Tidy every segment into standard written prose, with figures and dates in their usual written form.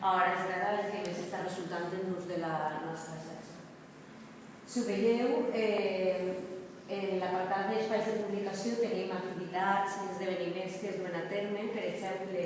a hores d'ara el que més està resultant en l'ús de la nostra xarxa. Si ho veieu, en l'apartat d'espais de publicació tenim activitats i esdeveniments que es duen a terme. Per exemple,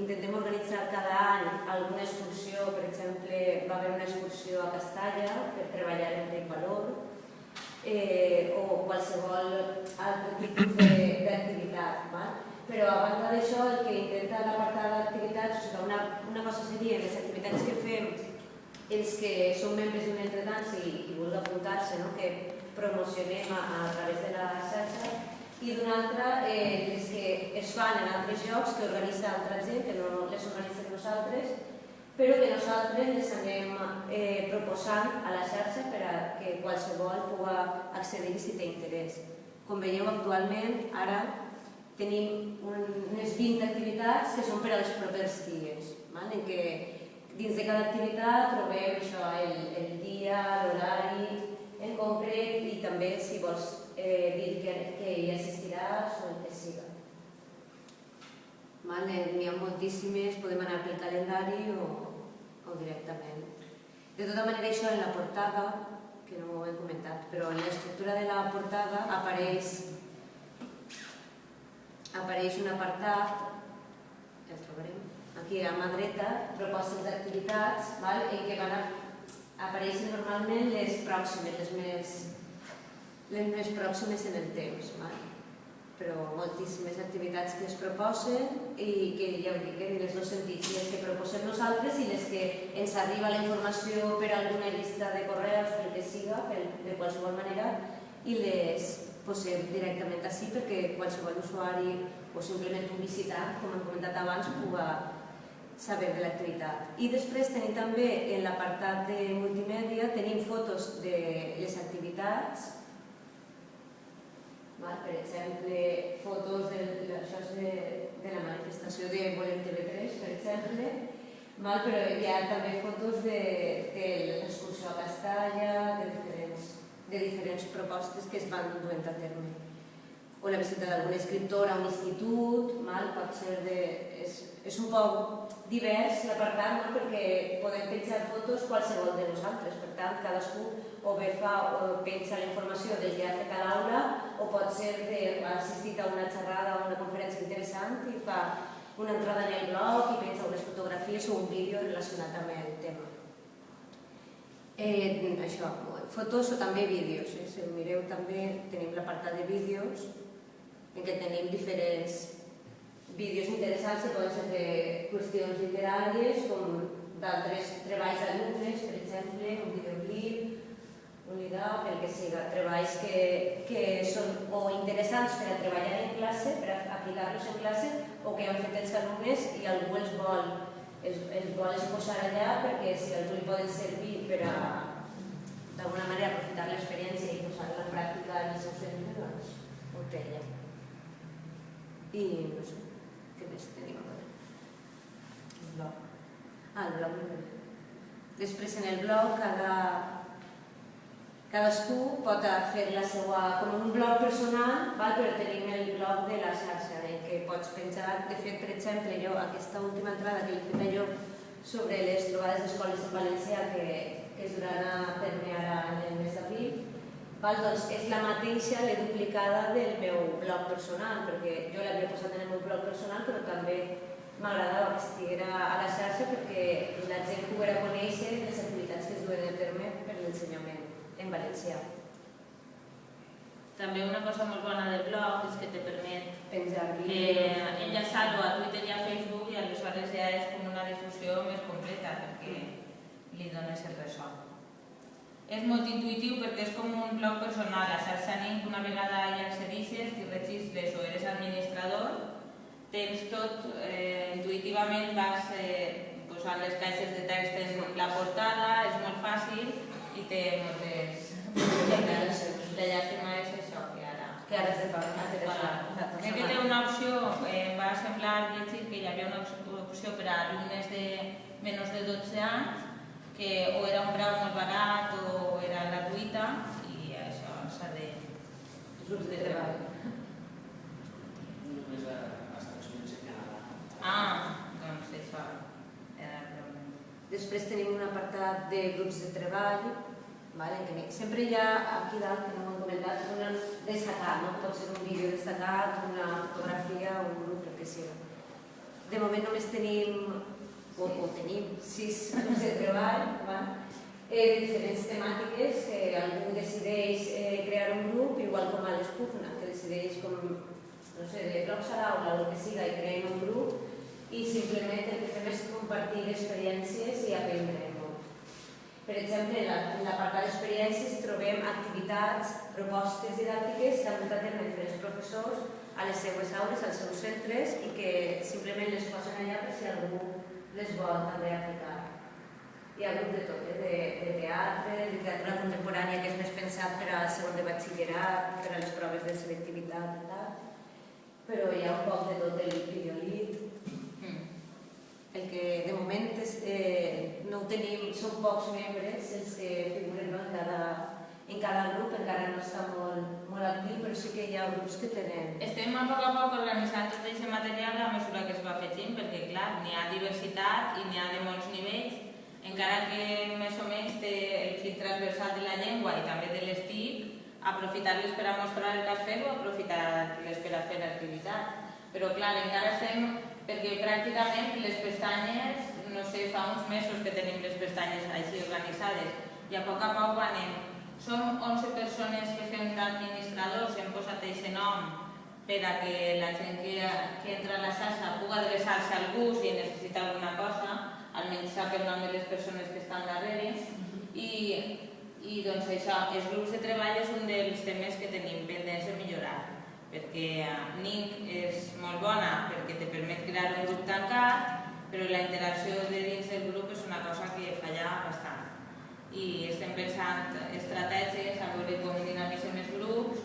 intentem organitzar cada any alguna excursió. Per exemple, va haver una excursió a Castalla per treballar en Rei Valor, o qualsevol altre tipus d'activitat. Però a banda d'això, el que intenta l'apartat d'activitats, una cosa seria les activitats que fem els que són membres d'un entretant i vulgui apuntar-se, que promocionem a través de la xarxa, i d'una altra, les que es fan en altres llocs, que organitza altra gent, que no les organitzem nosaltres, però que nosaltres les anem proposant a la xarxa per a que qualsevol pugui accedir si té interès. Com veieu, actualment, ara tenim unes 20 activitats que són per als propers dies, en què dins de cada activitat trobem el dia, l'horari en concret i també si vols dir que hi assistiràs o el que siga. N'hi ha moltíssimes, podem anar pel calendari o directament. De tota manera, això en la portada, que no ho hem comentat, però en l'estructura de la portada apareix un apartat, el trobarem, aquí a mà dreta, propostes d'activitats, en què apareixen normalment les pròximes, les més pròximes en el temps, però moltíssimes activitats que es proposen i que ja ho dic en els dos sentits, les que proposem nosaltres i les que ens arriba la informació per alguna llista de correus, pel que siga, de qualsevol manera, i les posem directament així perquè qualsevol usuari o simplement publicitat, com hem comentat abans, pugui saber de l'activitat. I després tenim també en l'apartat de multimèdia, tenim fotos de les activitats, per exemple, fotos de la manifestació de Volem TV3, per exemple, però hi ha també fotos de l'excursió a Castalla, de diferents propostes que es van duent a terme. O la visita d'algun escriptor a un institut, pot ser és un poc divers l'apartat perquè podem penjar fotos qualsevol de nosaltres. Per tant, cadascú o bé penja la informació del que ha fet a l'aula o pot ser que ha assistit a una xerrada o una conferència interessant i fa una entrada en el blog i penja unes fotografies o un vídeo relacionat amb el tema. Això, fotos o també vídeos. Si ho mireu també tenim l'apartat de vídeos en què tenim diferents vídeos interessants que poden ser de qüestions literàries com d'altres treballs d'alumnes, per exemple, un videoclip, un lidau, el que siga, treballs que són o interessants per a treballar en classe, per a aplicar-los en classe, o que han fet els alumnes i algú els vol exposar allà perquè si algú li poden servir per a d'alguna manera aprofitar l'experiència i posar-la en pràctica en el seu centre, doncs ho té allà. I no sé, què més tenim a veure? El blog. El blog. Després en el blog cadascú pot fer la seva, com un blog personal, però tenim el blog de la xarxa en què pots penjar. De fet, per exemple, jo aquesta última entrada que li he fet a jo sobre les trobades d'escoles en valencià que es duran a terme ara en el mes d'abril, doncs és la mateixa, l'he duplicada del meu blog personal, perquè jo l'havia posat en el meu blog personal, però també m'agradava que estiguera a la xarxa perquè la gent poguera conèixer les activitats que es duen a terme per l'ensenyament en valencià. També una cosa molt bona del blog és que te permet penjar enllaçar-lo a Twitter i a Facebook i aleshores ja és com una difusió més completa perquè li dones el ressò. És molt intuïtiu perquè és com un blog personal. A xarxa Ning, una vegada hi accedixes, t'hi registres o eres administrador, tens tot, intuïtivament vas posant les caixes de text en la portada, és molt fàcil i té moltes... La llàstima és això, que ara se paga. Crec que té una opció, em va semblar llegir que hi havia una opció per a alumnes de menys de 12 anys, que o era un grau molt barat o era gratuïta i això s'ha de treballar. Només a Estats Units i Canadà. Doncs Després tenim un apartat de grups de treball, que sempre hi ha aquí dalt, que no m'ho han comentat, un destacat, pot ser un vídeo destacat, una fotografia o un grup, el que sigui. De moment només tenim 6 grups de treball, de diferents temàtiques, que algú decideix crear un grup, igual com a l'Espugna, que decideix com, no sé, de blocs a l'aula o el que siga, i creen un grup, i simplement el que fem és compartir experiències i aprendre molt. Per exemple, en l'apartat d'experiències trobem activitats, propostes didàctiques que han dut a terme diferents professors a les seues aules, als seus centres, i que simplement les posen allà per si algú les vol també aplicar. Hi ha grup de tot, de teatre, de literatura contemporània, que és més pensat per al segon de batxillerat, per a les proves de selectivitat i tal, però hi ha un poc de tot el videolit. El que de moment no ho tenim, són pocs membres els que figuren en cada grup, encara no està molt actiu, però sí que hi ha grups que tenen. Estem a poc organitzant tot aquest material a mesura que es va afegint, perquè clar, n'hi ha diversitat i n'hi ha de molts nivells, encara que més o menys té el fil transversal de la llengua i també de les TIC, aprofitar-les per a mostrar el que has fet o aprofitar-les per a fer l'activitat. Però clar, encara estem, perquè pràcticament les pestanyes, no sé, fa uns mesos que tenim les pestanyes així organitzades i a poc anem. Som 11 persones que fem d'administradors, hem posat aquest nom per a que la gent que entra a la xarxa pugui adreçar-se a algú si necessita alguna cosa, almenys sap el nom de les persones que estan darrere. I doncs això, els grups de treball és un dels temes que tenim pendents de millorar, perquè NIC és molt bona perquè te permet crear un grup tancat, però la interacció de dins del grup és una cosa que falla bastant. I estem pensant estratègies a veure com dinamitzem els grups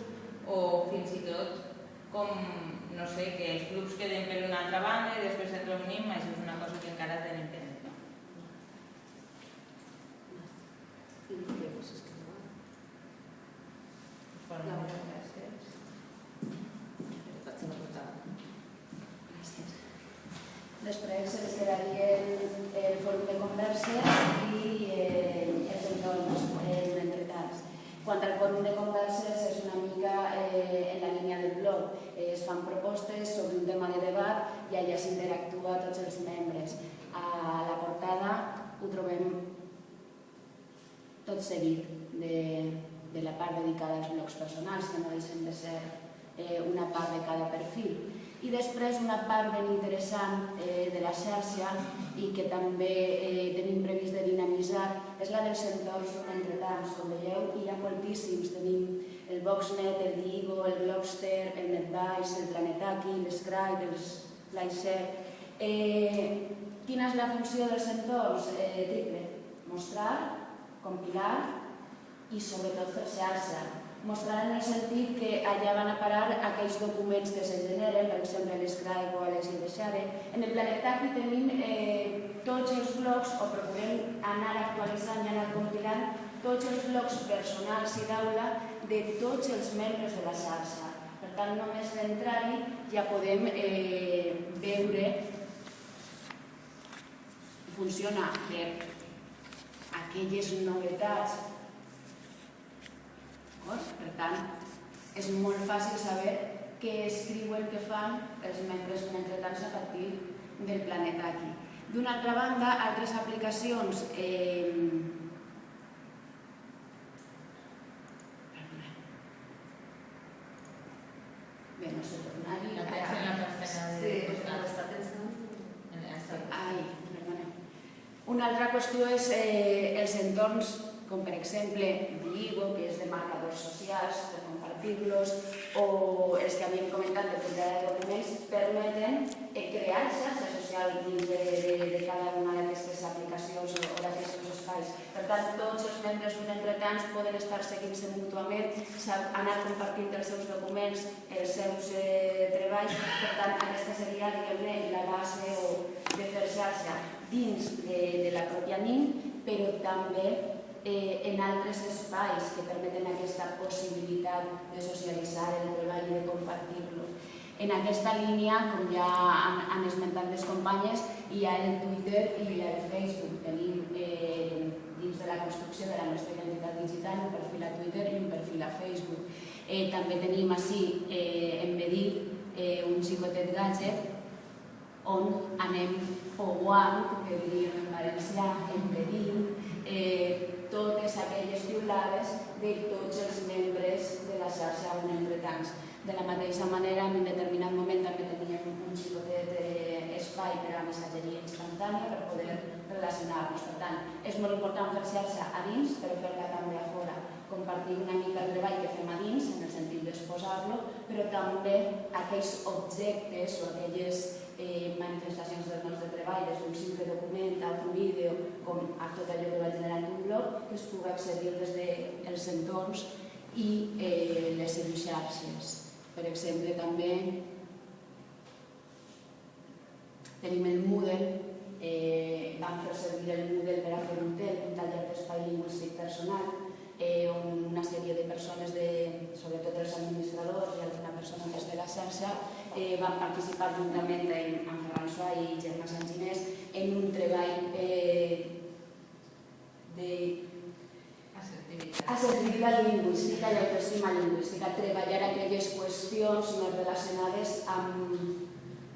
o fins i tot com, no sé, que els grups queden per una altra banda i després ens reunim, això és una cosa que encara tenim pendent. Després ens quedarien el fòrum de converses i els entorns entretants. Quant al fòrum de converses és una mica en la línia del blog. Es fan propostes sobre un tema de debat i allà s'interactua tots els membres. A la portada ho trobem tot seguit de la part dedicada als blogs personals, que no deixen de ser una part de cada perfil. I després una part ben interessant de la xarxa i que també tenim previst de dinamitzar és la dels entorns entretants. Com veieu, hi ha moltíssims. Tenim el Voxnet, el Diigo, el Blogster, el NetBice, el Planetaki, l'Scribe, el Flyshare. Quina és la funció dels entorns? Triple. Mostrar, compilar i sobretot fer xarxa. Mostrar en el sentit que allà van a parar aquells documents que se generen, per exemple l'Scribe o l'Slideshare. En el Planetaki tenim tots els blogs, o procurem anar actualitzant i anar compilant tots els blogs personals i d'aula de tots els membres de la xarxa. Per tant, només d'entrar-hi ja podem veure funciona per aquelles novetats. Per tant, és molt fàcil saber què escriuen, què fan els membres d'un entretants a partir del Planetaki. D'una altra banda, altres aplicacions bé, no sé tornar-hi. La pensa en la persona de... Ai, perdona. Una altra qüestió és els entorns, com per exemple Diigo, que és de marcadors socials, per compartir-los, o els que havíem comentat de portar de documents, permeten crear xarxa social dins de cada una d'aquestes aplicacions o d'aquests espais. Per tant, tots els membres d'un entretants poden estar seguint-se mútuament, anar compartint els seus documents, els seus treballs. Per tant, aquesta seria, diguem-ne, la base de fer xarxa dins de la pròpia NIN, però també en altres espais que permeten aquesta possibilitat de socialitzar el treball i de compartir-lo. En aquesta línia, com ja han esmentat les companyes, Hi ha el Twitter i el Facebook. Tenim dins de la construcció de la nostra identitat digital un perfil a Twitter i un perfil a Facebook. També tenim així embedit un xicotet gadget on anem pouant, que diríem en valencià, embedint totes aquelles piulades de tots els membres de la xarxa on entre tants. De la mateixa manera, en un determinat moment també teníem un xicotet espai per a missatgeria instantània per poder relacionar-nos. Per tant, és molt important fer xarxa a dins, però fer-la també a fora. Compartir una mica el treball que fem a dins, en el sentit d'exposar-lo, però també aquells objectes o aquelles manifestacions del nostre treball, des d'un simple document a un vídeo, com a tot allò que va generant un blog, que es pugui accedir des dels entorns i les xarxes. Per exemple, també tenim el Moodle, vam fer servir el Moodle per a fer un taller d'espai lingüístic personal, on una sèrie de persones, sobretot els administradors i alguna persona més de la xarxa, van participar juntament amb Ferran Suà i Gemma Sanginés en un treball d'assertivitat lingüística i autoestima lingüística, treballar aquelles qüestions més relacionades amb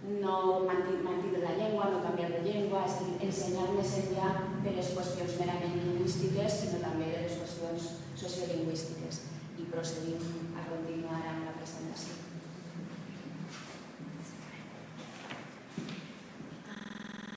no mantenir la llengua, no canviar de llengua, és a dir, ensenyar més enllà de les qüestions merament lingüístiques, sinó també de les qüestions sociolingüístiques. I procedim a continuar amb la presentació.